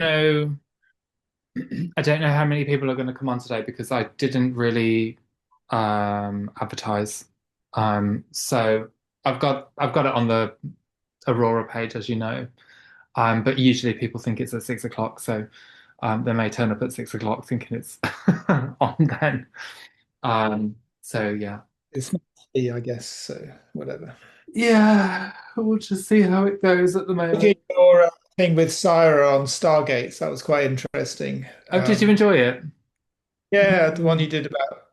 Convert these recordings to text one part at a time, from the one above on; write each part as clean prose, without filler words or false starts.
know, I don't know how many people are going to come on today because I didn't really advertise. So I've got it on the Aurora page, as you know. But usually people think it's at 6 o'clock, so they may turn up at 6 o'clock thinking it's on then. So yeah. It's meant to be, I guess. So whatever. Yeah, we'll just see how it goes at the Looking moment. at your thing with Syra on Stargates, that was quite interesting. Oh, did you enjoy it? Yeah, the one you Mm. did about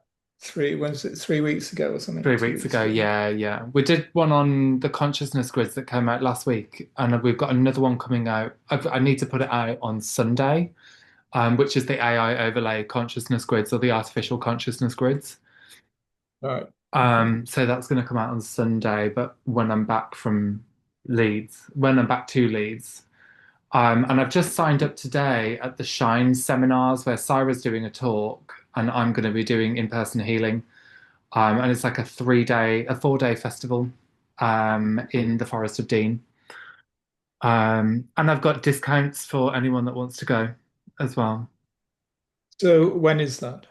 when was it 3 weeks ago or something? 3 weeks 2 weeks ago, ago. yeah, yeah. We did one on the consciousness grids that came out last week, and we've got another one coming out. I need to put it out on Sunday, which is the AI overlay consciousness grids or the artificial consciousness grids. All right. Okay. So that's going to come out on Sunday, but when I'm back from Leeds, when I'm back to Leeds. And I've just signed up today at the Shine seminars where Cyra's doing a talk and I'm going to be doing in-person healing. And it's like a 4-day festival in the Forest of Dean. And I've got discounts for anyone that wants to go as well. So when is that?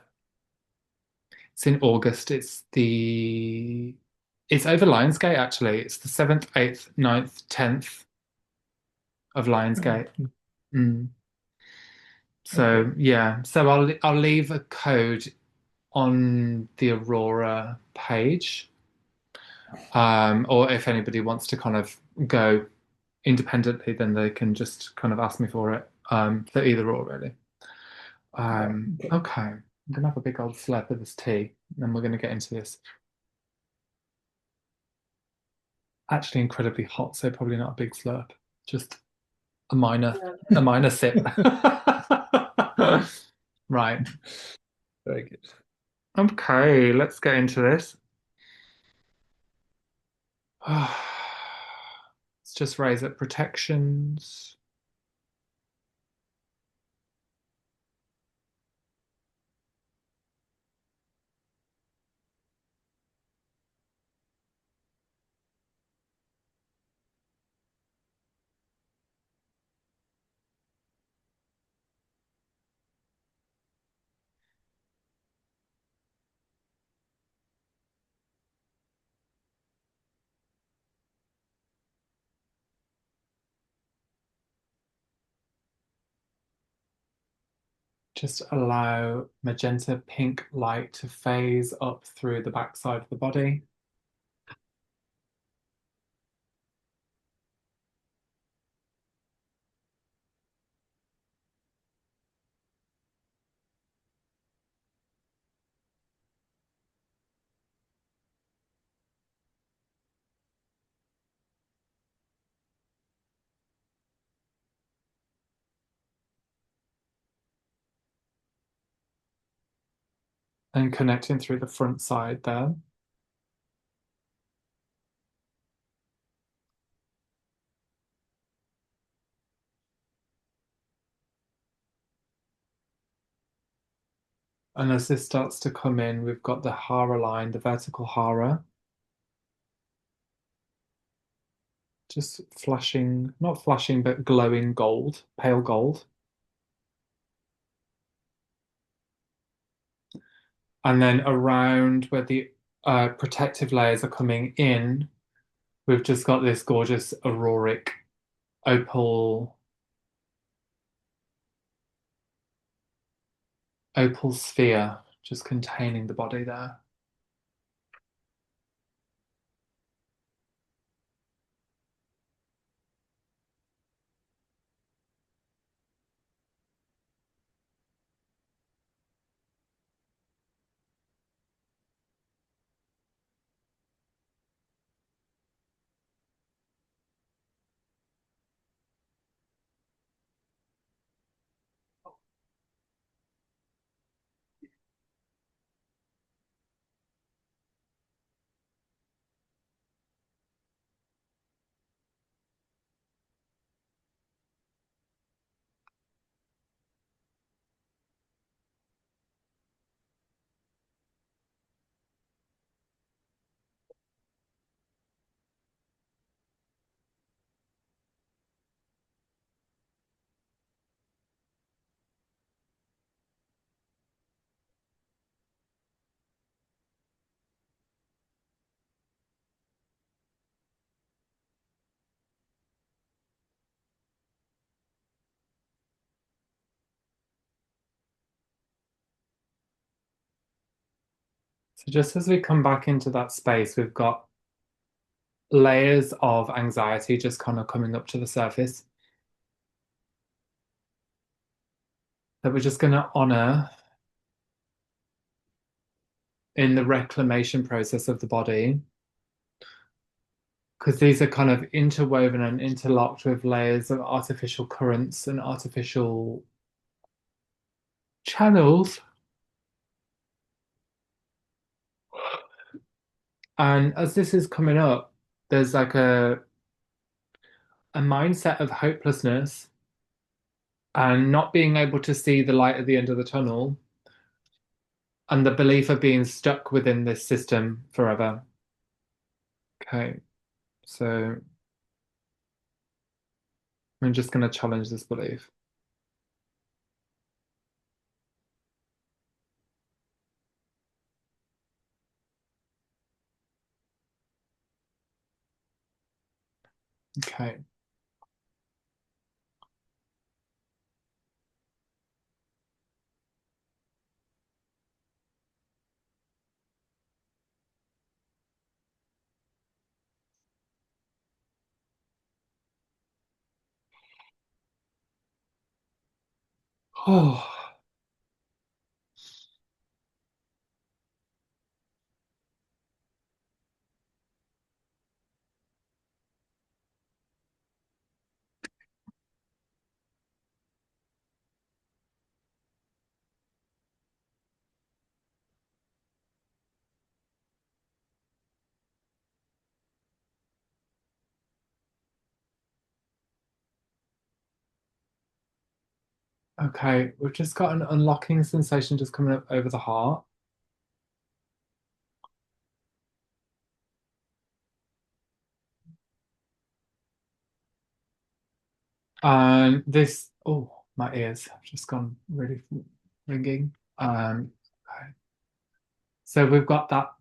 It's in August. It's over Lionsgate actually. It's the 7th, 8th, 9th, 10th of Oh, Lionsgate. Mm. okay. So yeah, so I'll leave a code on the Aurora page. Or if anybody wants to kind of go independently, then they can just kind of ask me for it. So either or really. Right. Okay. Okay, I'm gonna have a big old slurp of this tea, and then we're gonna get into this. Actually, incredibly hot, so probably not a big slurp, just a minor sip. Right. Very good. Okay, let's get into this. Let's just raise up protections. Just allow magenta pink light to phase up through the backside of the body and connecting through the front side there. And as this starts to come in, we've got the hara line, the vertical hara, just flashing, not flashing, but glowing gold, pale gold. And then around where the protective layers are coming in, we've just got this gorgeous auroric opal sphere just containing the body there. So just as we come back into that space, we've got layers of anxiety just kind of coming up to the surface that we're just going to honor in the reclamation process of the body, because these are kind of interwoven and interlocked with layers of artificial currents and artificial channels. And as this is coming up, there's like a mindset of hopelessness and not being able to see the light at the end of the tunnel, and the belief of being stuck within this system forever. Okay, so I'm just going to challenge this belief. Okay. Oh, okay. We've just got an unlocking sensation just coming up over the heart. And this, oh, my ears have just gone really ringing. Okay. So we've got that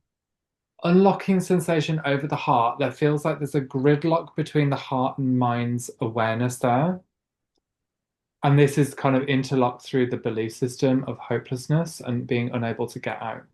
unlocking sensation over the heart. There feels like there's a gridlock between the heart and mind's awareness there. And this is kind of interlocked through the belief system of hopelessness and being unable to get out.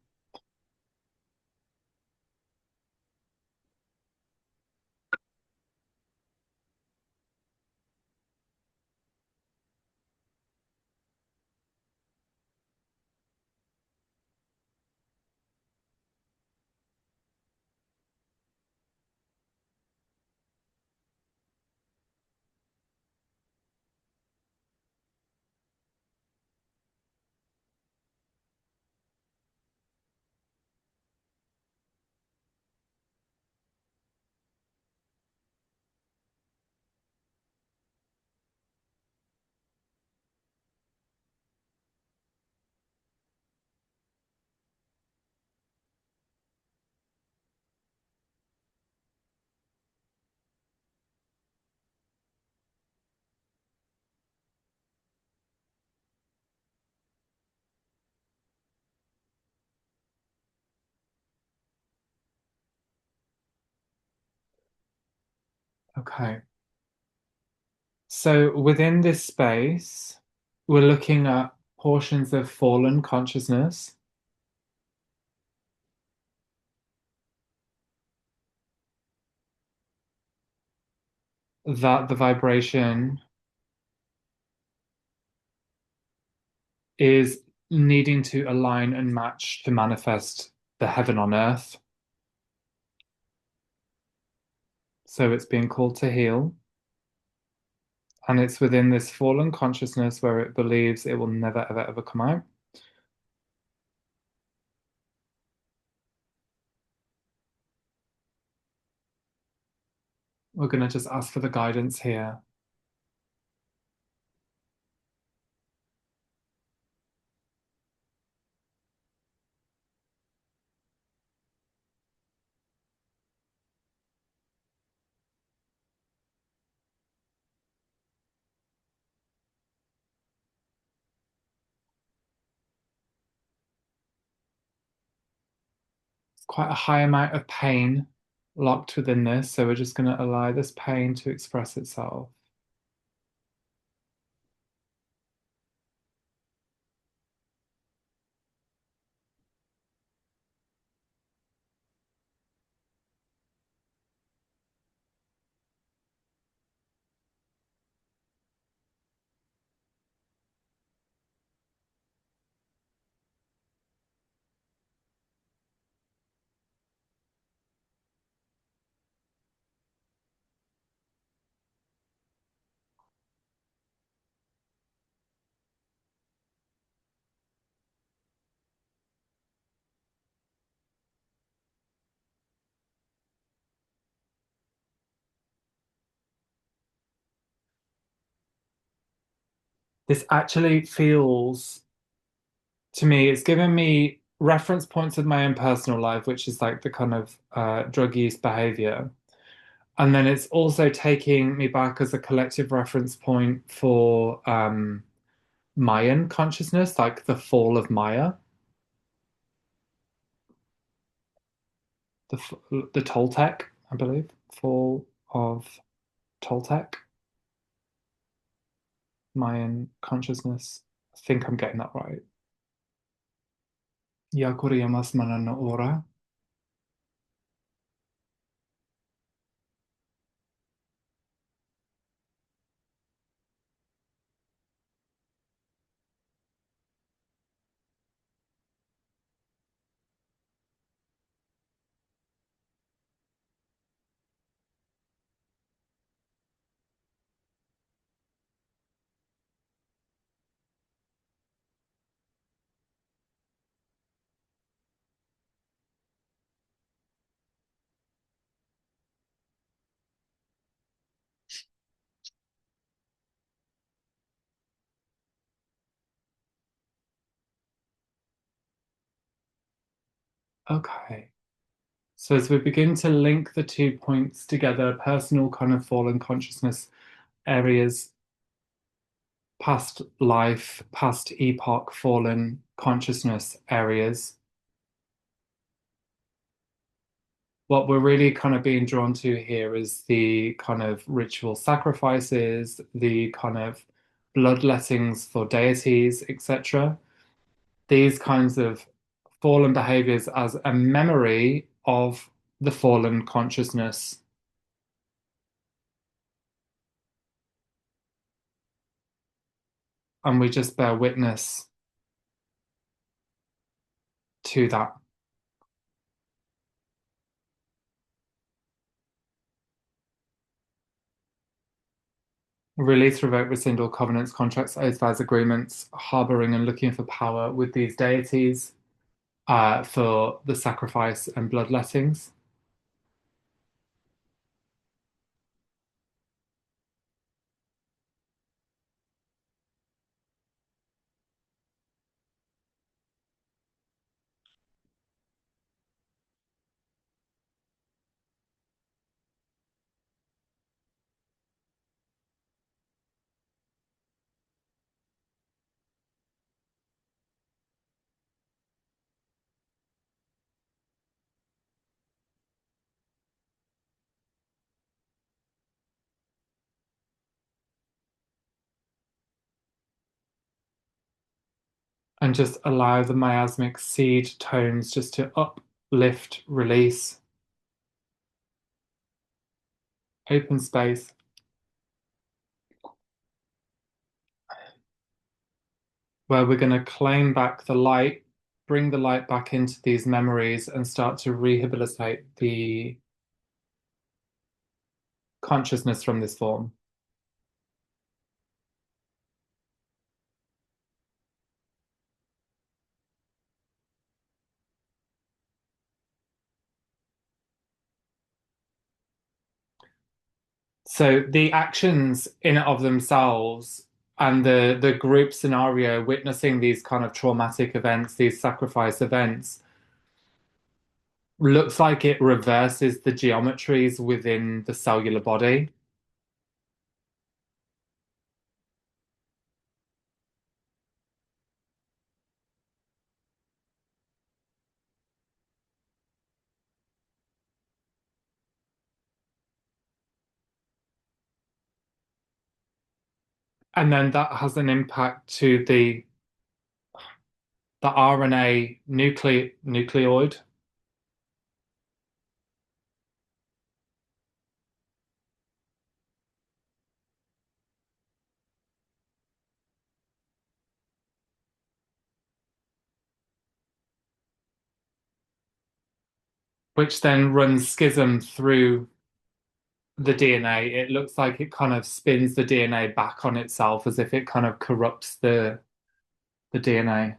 Okay. So within this space, we're looking at portions of fallen consciousness that the vibration is needing to align and match to manifest the heaven on earth. So it's being called to heal. And it's within this fallen consciousness where it believes it will never, ever, ever come out. We're going to just ask for the guidance here. It's quite a high amount of pain locked within this. So we're just going to allow this pain to express itself. This actually feels to me, it's given me reference points of my own personal life, which is like the kind of drug use behavior. And then it's also taking me back as a collective reference point for Mayan consciousness, like the fall of Maya, the Toltec, I believe, fall of Toltec, Mayan consciousness. I think I'm getting that right. Yakuriyamas Manana Ora. Okay. So as we begin to link the 2 points together, personal kind of fallen consciousness areas, past life, past epoch, fallen consciousness areas, what we're really kind of being drawn to here is the kind of ritual sacrifices, the kind of bloodlettings for deities, etc. These kinds of fallen behaviors as a memory of the fallen consciousness. And we just bear witness to that. Release, revoke, rescind all covenants, contracts, oaths, vows, agreements, harboring and looking for power with these deities for the sacrifice and bloodlettings. And just allow the miasmic seed tones just to uplift, release, open space, where we're going to claim back the light, bring the light back into these memories, and start to rehabilitate the consciousness from this form. So the actions in and of themselves and the group scenario witnessing these kind of traumatic events, these sacrifice events, looks like it reverses the geometries within the cellular body. And then that has an impact to the RNA nucleoid, which then runs schism through the DNA. It looks like it kind of spins the DNA back on itself as if it kind of corrupts the DNA.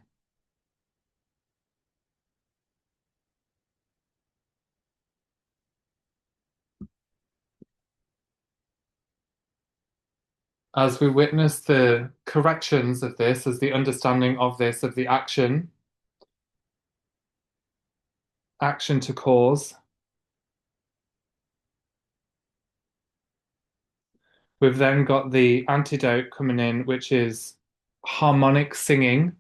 As we witness the corrections of this, as the understanding of this, of the action to cause, we've then got the antidote coming in, which is harmonic singing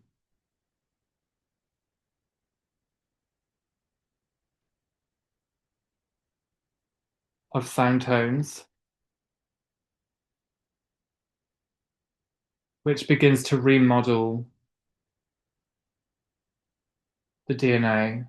of sound tones, which begins to remodel the DNA.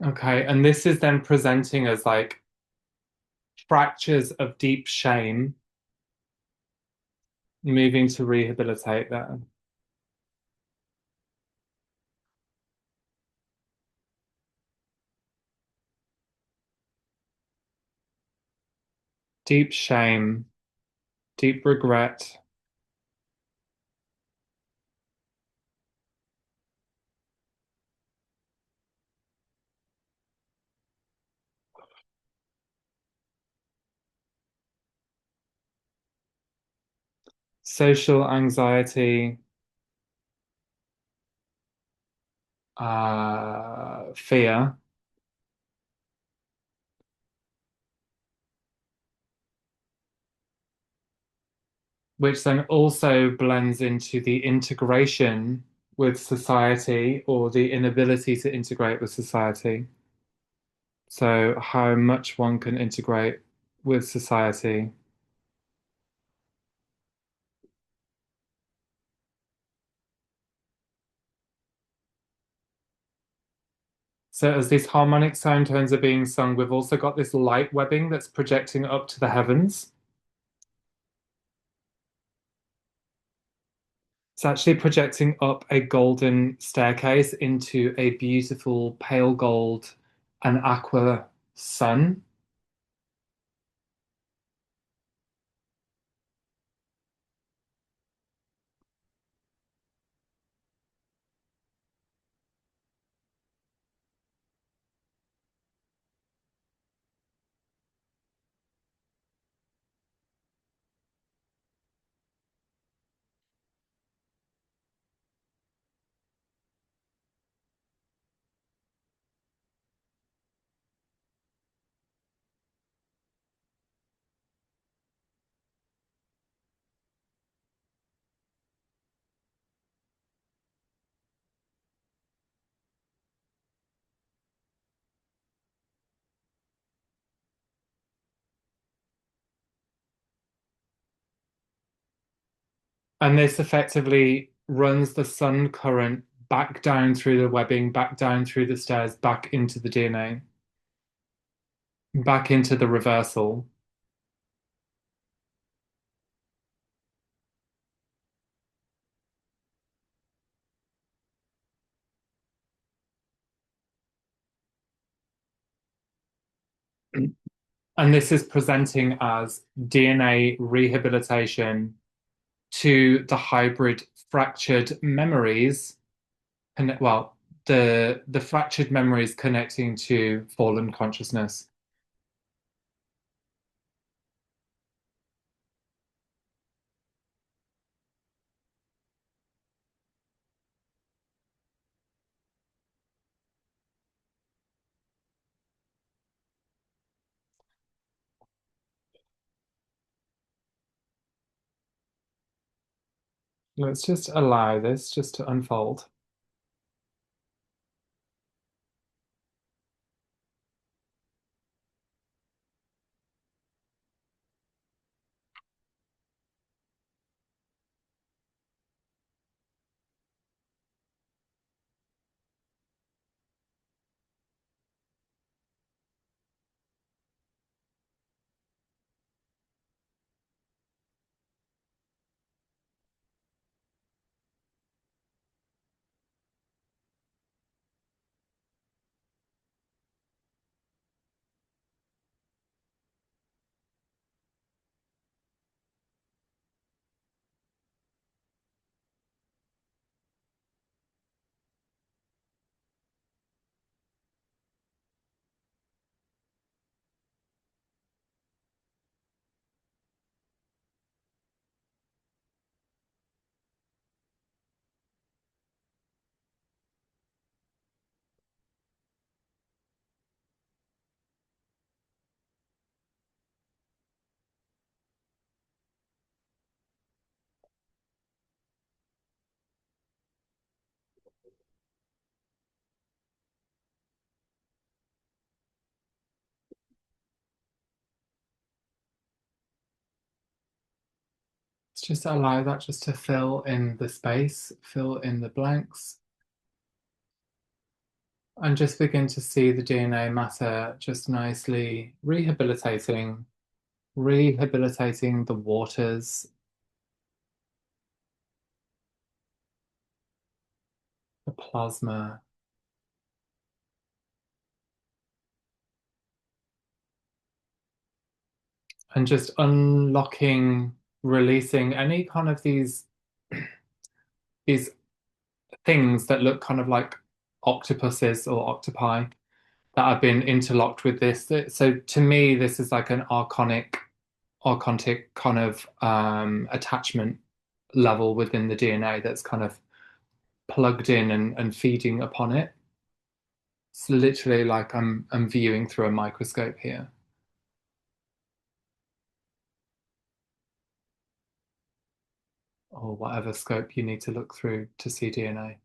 Okay, and this is then presenting as like fractures of deep shame, moving to rehabilitate that. Deep shame, deep regret, social anxiety, fear, which then also blends into the integration with society or the inability to integrate with society. So, how much one can integrate with society. So, as these harmonic sound tones are being sung, we've also got this light webbing that's projecting up to the heavens. It's actually projecting up a golden staircase into a beautiful pale gold and aqua sun. And this effectively runs the sun current back down through the webbing, back down through the stairs, back into the DNA, back into the reversal. And this is presenting as DNA rehabilitation to the hybrid fractured memories, and well, the fractured memories connecting to fallen consciousness. Let's just allow this just to unfold. Just allow that just to fill in the space, fill in the blanks, and just begin to see the DNA matter just nicely rehabilitating the waters, the plasma, and just unlocking, releasing any kind of these things that look kind of like octopuses or octopi that have been interlocked with this. So to me, this is like an archonic kind of attachment level within the DNA that's kind of plugged in and feeding upon it. It's literally like I'm viewing through a microscope here, or whatever scope you need to look through to see DNA.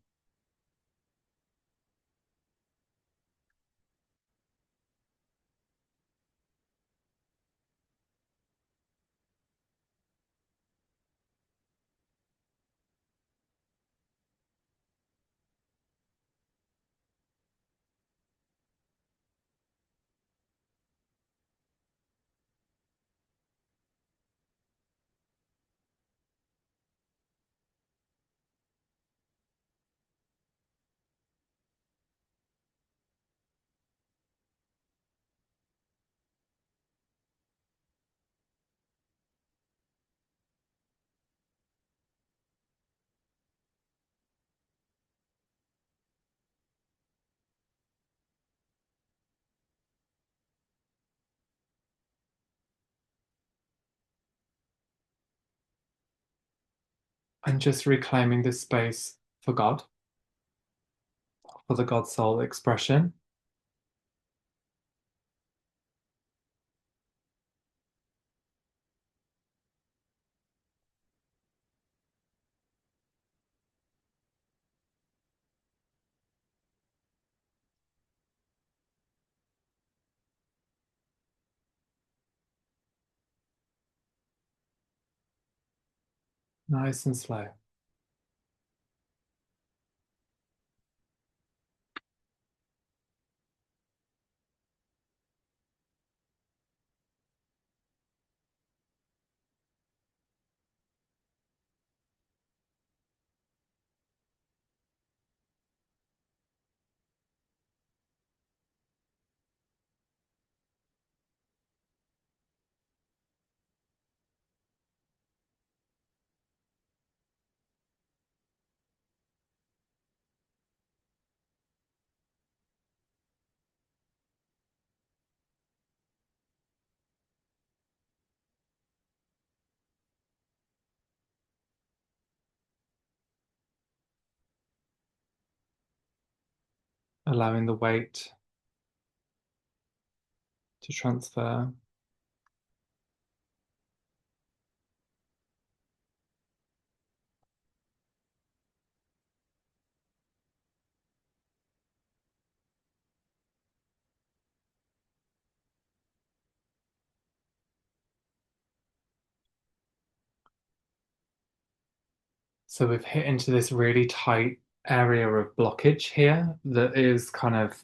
And just reclaiming this space for God, for the God soul expression. Nice and slow. Allowing the weight to transfer. So we've hit into this really tight area of blockage here that is kind of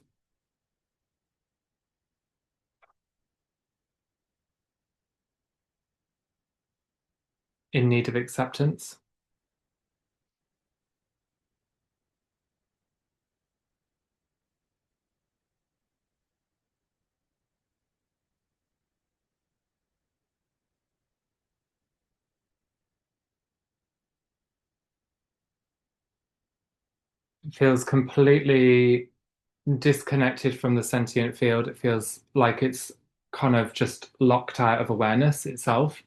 in need of acceptance. It feels completely disconnected from the sentient field. It feels like it's kind of just locked out of awareness itself.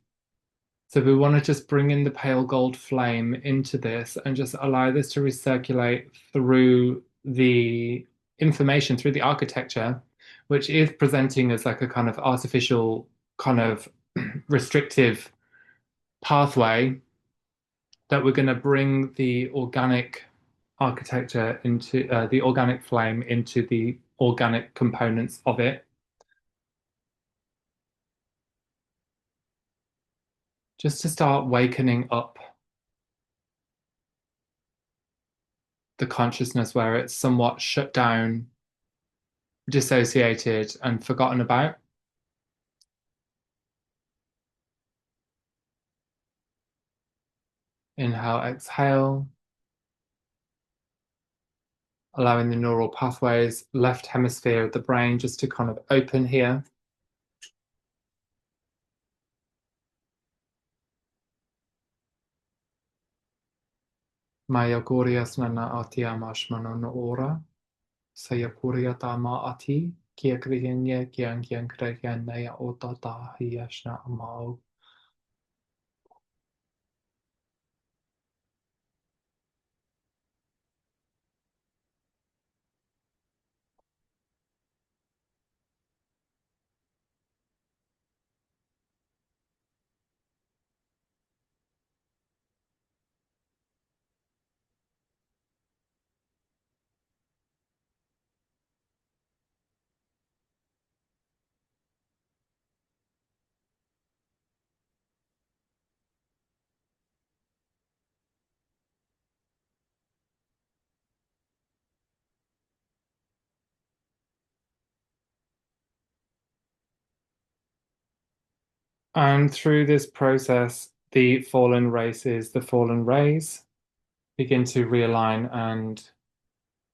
So we want to just bring in the pale gold flame into this and just allow this to recirculate through the information, through the architecture, which is presenting as like a kind of artificial, kind of restrictive pathway that we're going to bring the organic architecture into the organic flame into the organic components of it, just to start wakening up the consciousness where it's somewhat shut down, dissociated, and forgotten about. Inhale, exhale, allowing the neural pathways, left hemisphere of the brain just to kind of open here. Maya Gurias Nana Ati Amashmano no Ora, Saya Puria Tama Ati, Kia Kriya Kian Kian Kriya Naya Ota Tahi Yashna Amao. And through this process, the fallen races, the fallen rays begin to realign and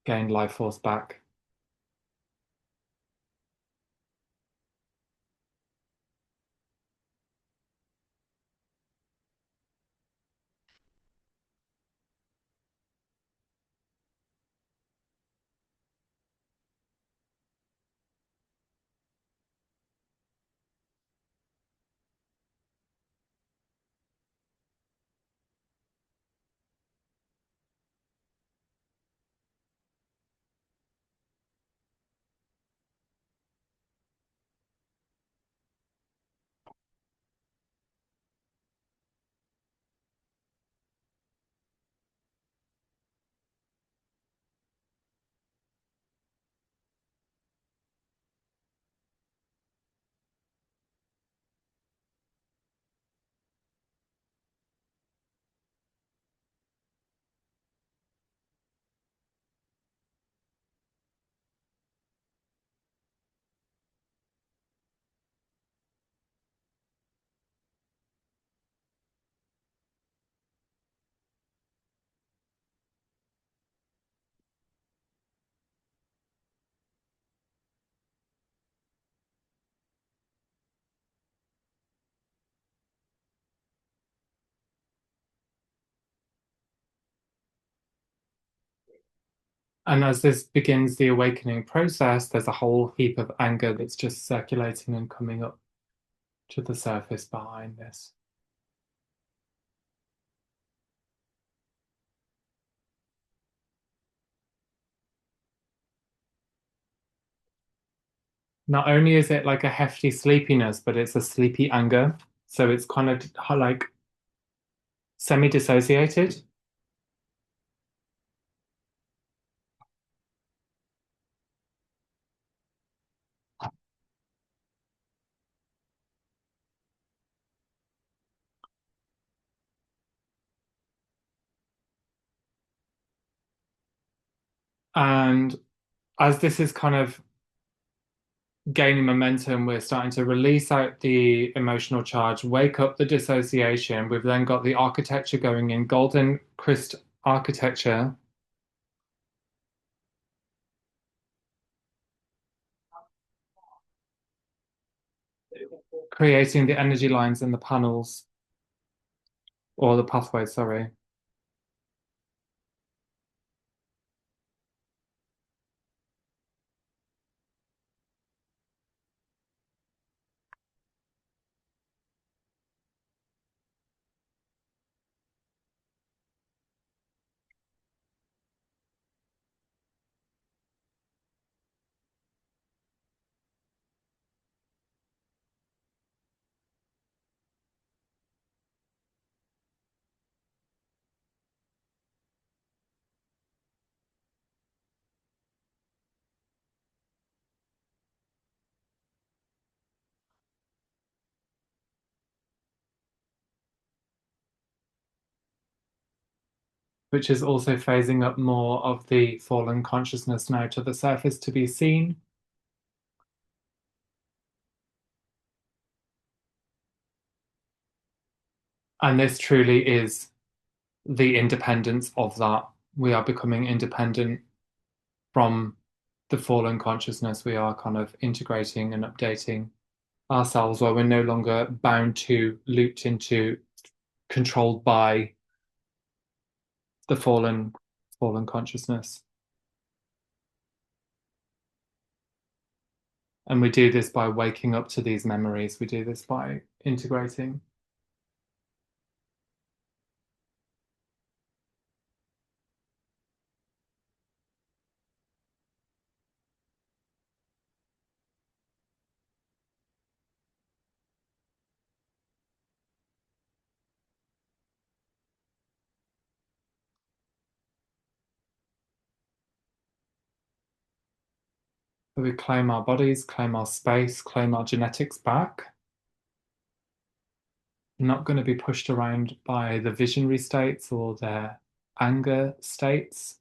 gain life force back. And as this begins the awakening process, there's a whole heap of anger that's just circulating and coming up to the surface behind this. Not only is it like a hefty sleepiness, but it's a sleepy anger. So it's kind of like semi-dissociated. And as this is kind of gaining momentum, we're starting to release out the emotional charge, wake up the dissociation. We've then got the architecture going in, golden Christ architecture, creating the energy lines in the panels, or the pathways, sorry. which is also phasing up more of the fallen consciousness now to the surface to be seen. And this truly is the independence of that. We are becoming independent from the fallen consciousness. We are kind of integrating and updating ourselves where we're no longer bound to, looped into, controlled by the fallen consciousness. And we do this by waking up to these memories. We do this by integrating. So we claim our bodies, claim our space, claim our genetics back. Not going to be pushed around by the visionary states or their anger states.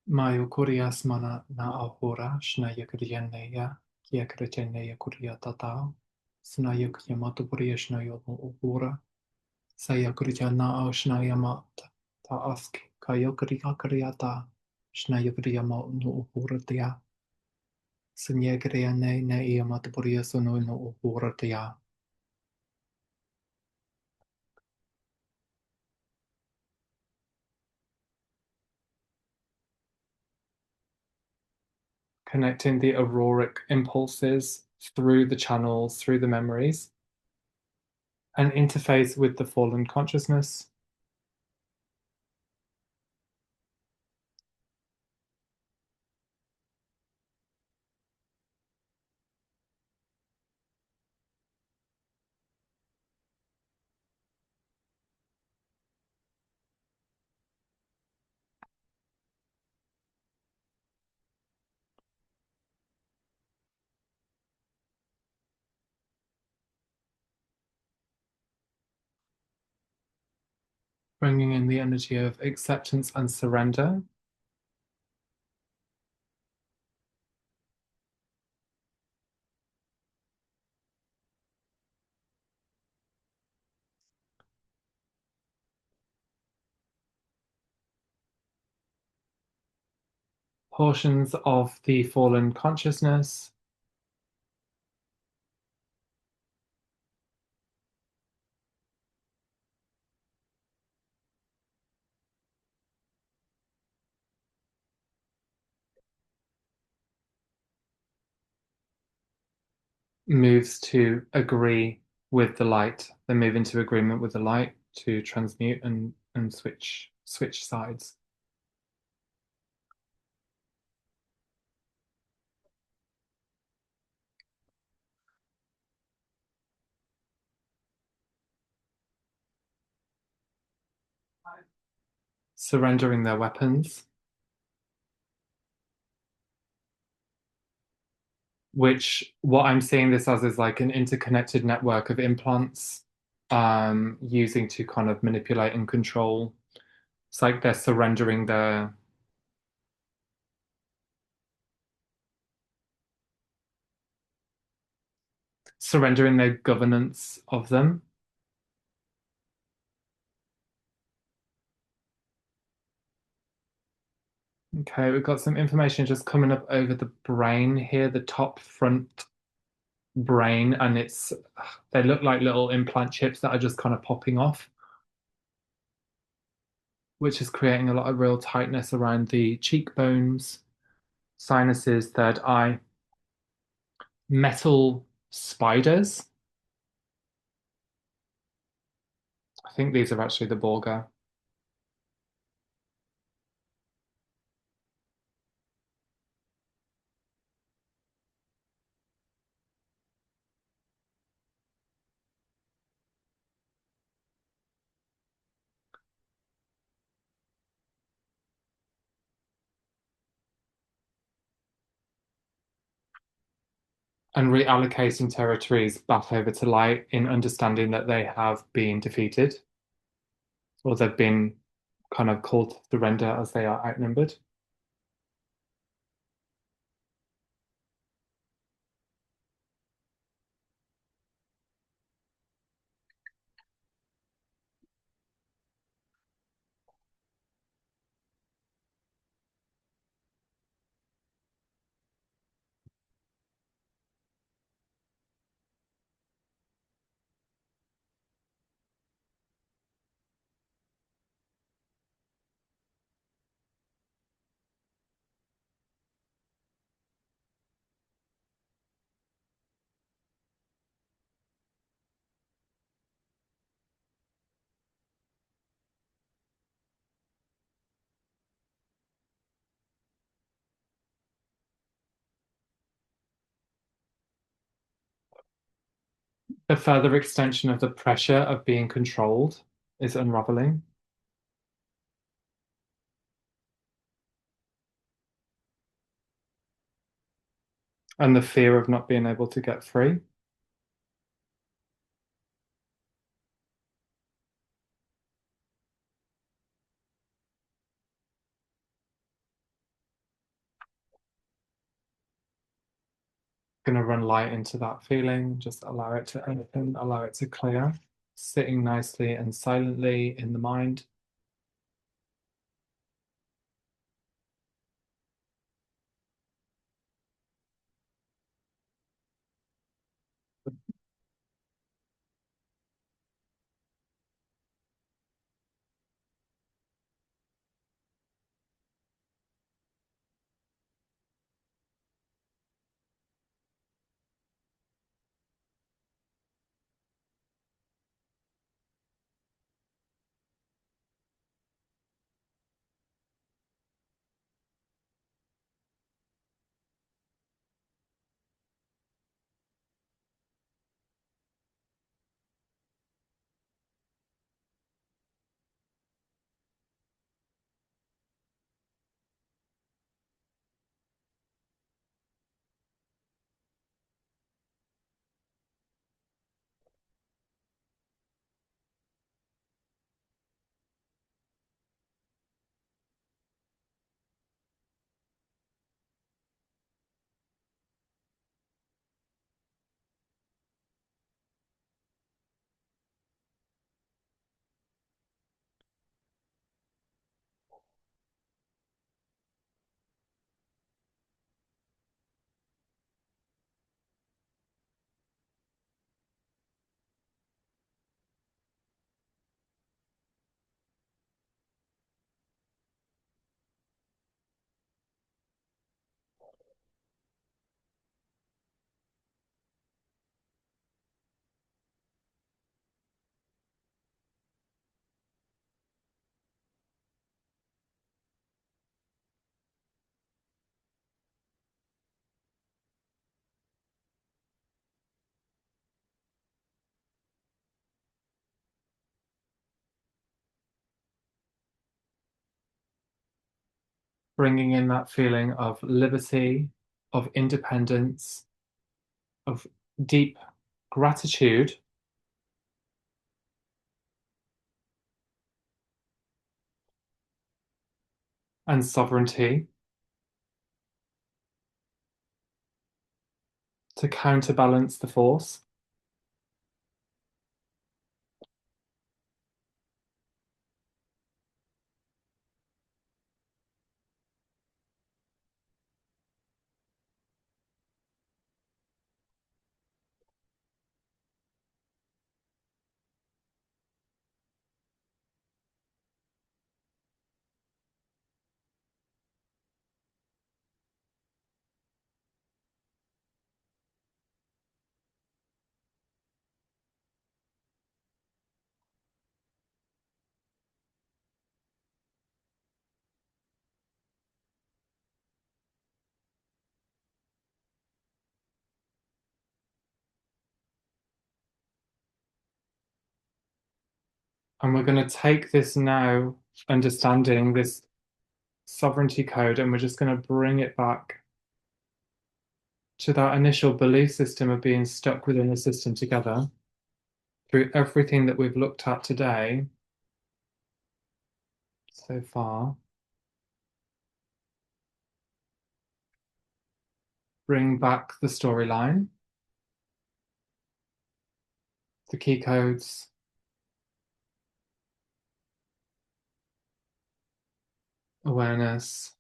Mayo kurias mana na ahora, shnaya kriyaneya, kia kriyaneya kuriyatata, snaya kiyamata kuriyashnayo ahora, saya kriyana ashnaya mat, ta ask, kayo kriyata, shnaya kriyama no ahora tia, sanya kriyane na iyamata kuriyasuno no ahora tia. Connecting the auroric impulses through the channels, through the memories, and interface with the fallen consciousness. Bringing in the energy of acceptance and surrender. Portions of the fallen consciousness, moves to agree with the light. They move into agreement with the light to transmute and switch sides. Surrendering their weapons, which what I'm seeing this as is like an interconnected network of implants using to kind of manipulate and control. It's like they're surrendering their governance of them. Okay, we've got some information just coming up over the brain here, the top front brain, and they look like little implant chips that are just kind of popping off, which is creating a lot of real tightness around the cheekbones, sinuses, third eye. Metal spiders. I think these are actually the Borga. And reallocating territories back over to light in understanding that they have been defeated or they've been kind of called to surrender as they are outnumbered. The further extension of the pressure of being controlled is unraveling. And the fear of not being able to get free. Going to run light into that feeling, just allow it to open, allow it to clear, sitting nicely and silently in the mind. bringing in that feeling of liberty, of independence, of deep gratitude and sovereignty to counterbalance the force. And we're going to take this now, understanding this sovereignty code, and we're just going to bring it back to that initial belief system of being stuck within the system together through everything that we've looked at today so far. Bring back the storyline, the key codes, awareness,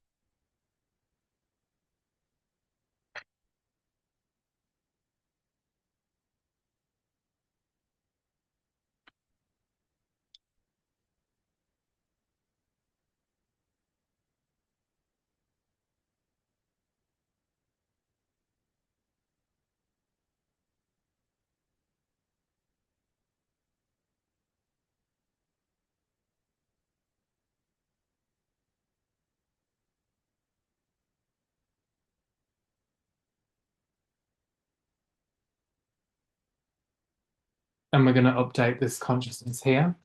and we're going to update this consciousness here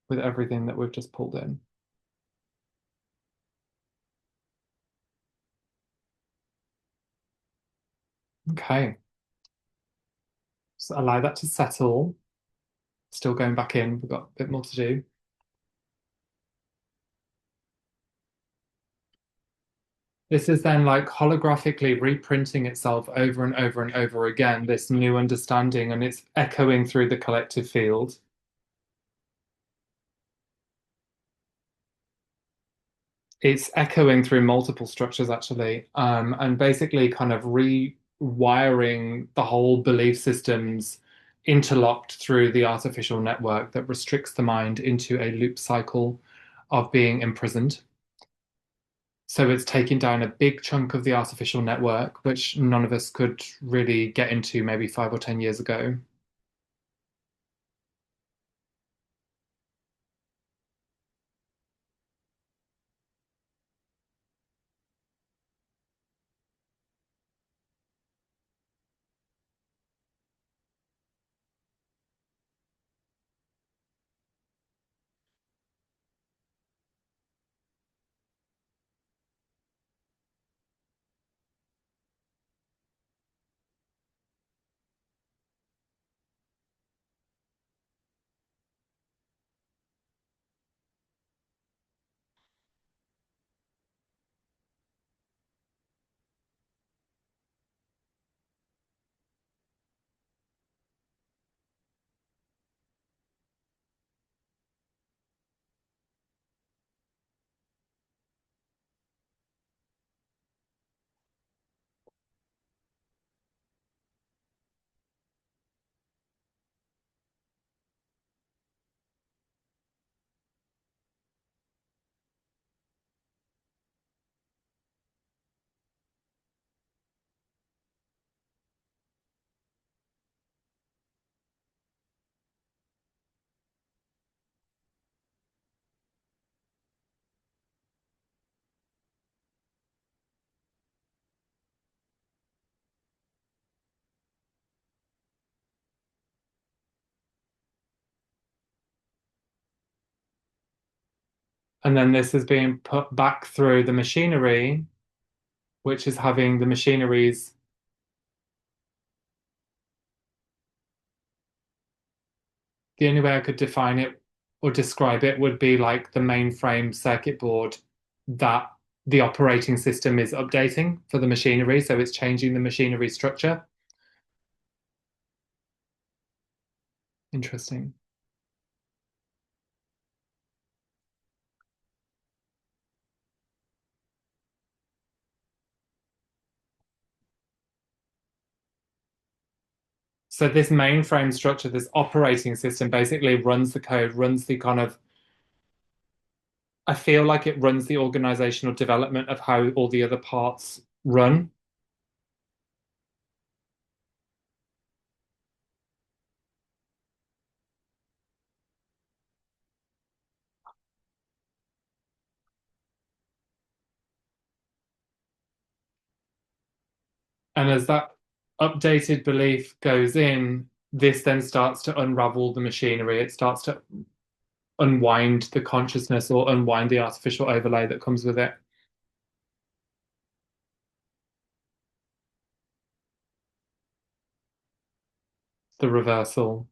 with everything that we've just pulled in. Okay, so allow that to settle. Still going back in, we've got a bit more to do. This is then like holographically reprinting itself over and over and over again, this new understanding, and it's echoing through the collective field. It's echoing through multiple structures actually, and basically kind of rewiring the whole belief systems interlocked through the artificial network that restricts the mind into a loop cycle of being imprisoned. So it's taking down a big chunk of the artificial network, which none of us could really get into maybe 5 or 10 years ago. And then this is being put back through the machinery, which is having the machineries. The only way I could define it or describe it would be like the mainframe circuit board that the operating system is updating for the machinery. So it's changing the machinery structure. Interesting. So this mainframe structure, this operating system basically runs the code, runs the kind of, I feel like it runs the organizational development of how all the other parts run. And as that updated belief goes in, this then starts to unravel the machinery. It starts to unwind the consciousness or unwind the artificial overlay that comes with it. The reversal.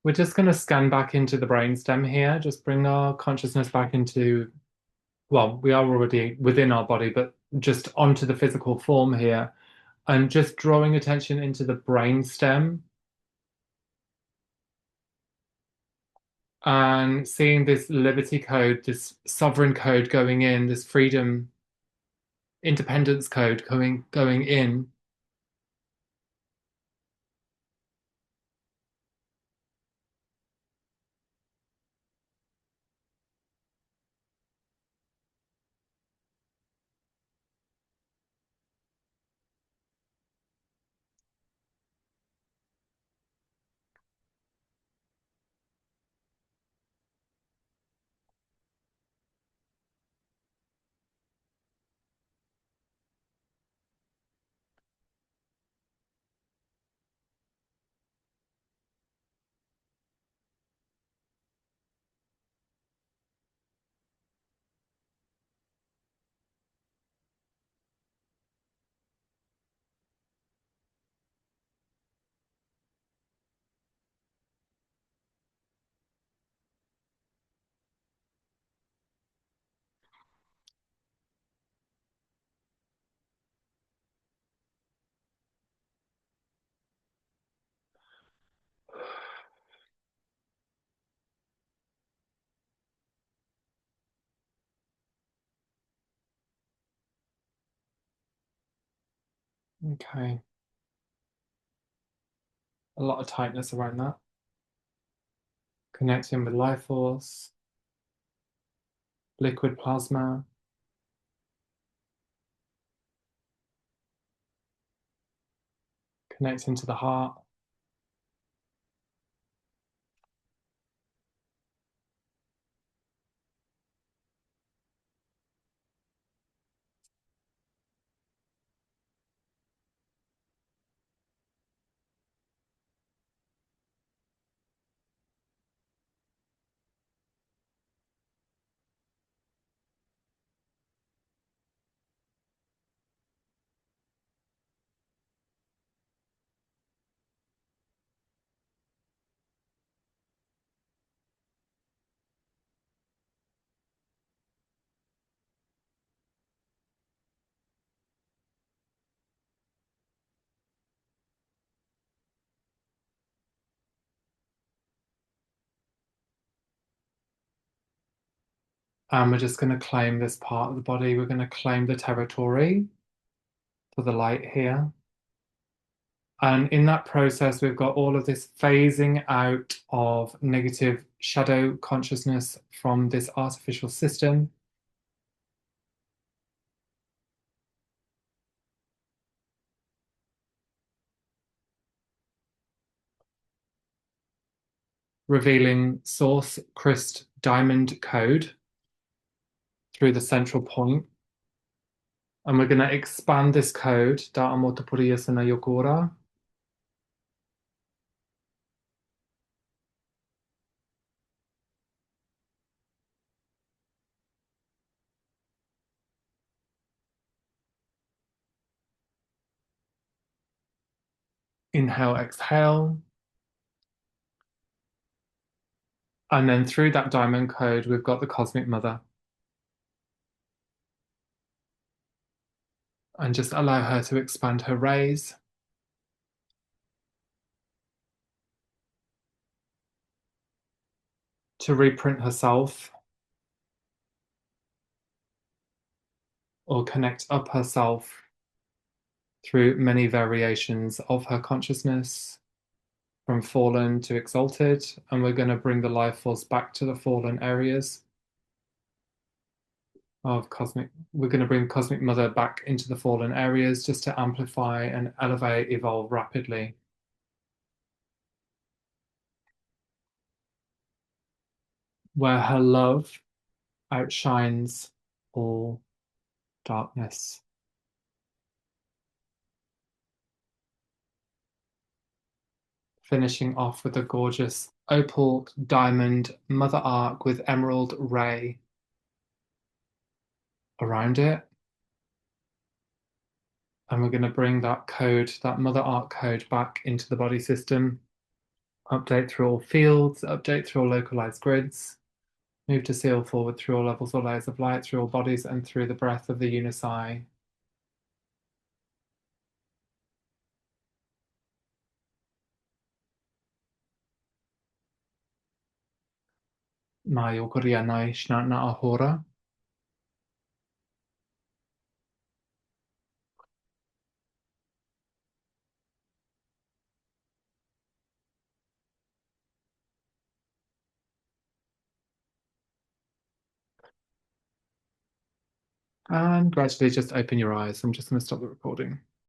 We're just going to scan back into the brainstem here, just bring our consciousness back into, well, we are already within our body, but just onto the physical form here, and just drawing attention into the brainstem and seeing this liberty code, this sovereign code going in, this freedom, independence code going in. Okay. A lot of tightness around that. Connecting with life force, liquid plasma, connecting to the heart. And we're just going to claim this part of the body. We're going to claim the territory for the light here. And in that process, we've got all of this phasing out of negative shadow consciousness from this artificial system. Revealing source Christ diamond code through the central point. And we're going to expand this code, Da'amoto Puriyasana Yokora. Inhale, exhale. And then through that diamond code, we've got the Cosmic Mother. And just allow her to expand her rays. To reprint herself or connect up herself through many variations of her consciousness from fallen to exalted. And we're going to bring the life force back to the fallen areas of cosmic. We're going to bring Cosmic Mother back into the fallen areas just to amplify and elevate, evolve rapidly. Where her love outshines all darkness. Finishing off with a gorgeous opal diamond mother arc with emerald ray around it. And we're going to bring that code, that mother arc code, back into the body system. Update through all fields, update through all localized grids. Move to seal forward through all levels or layers of light, through all bodies, and through the breath of the Unisci. Mayo Koreanai Shnatna Ahora. And gradually just open your eyes. I'm just going to stop the recording.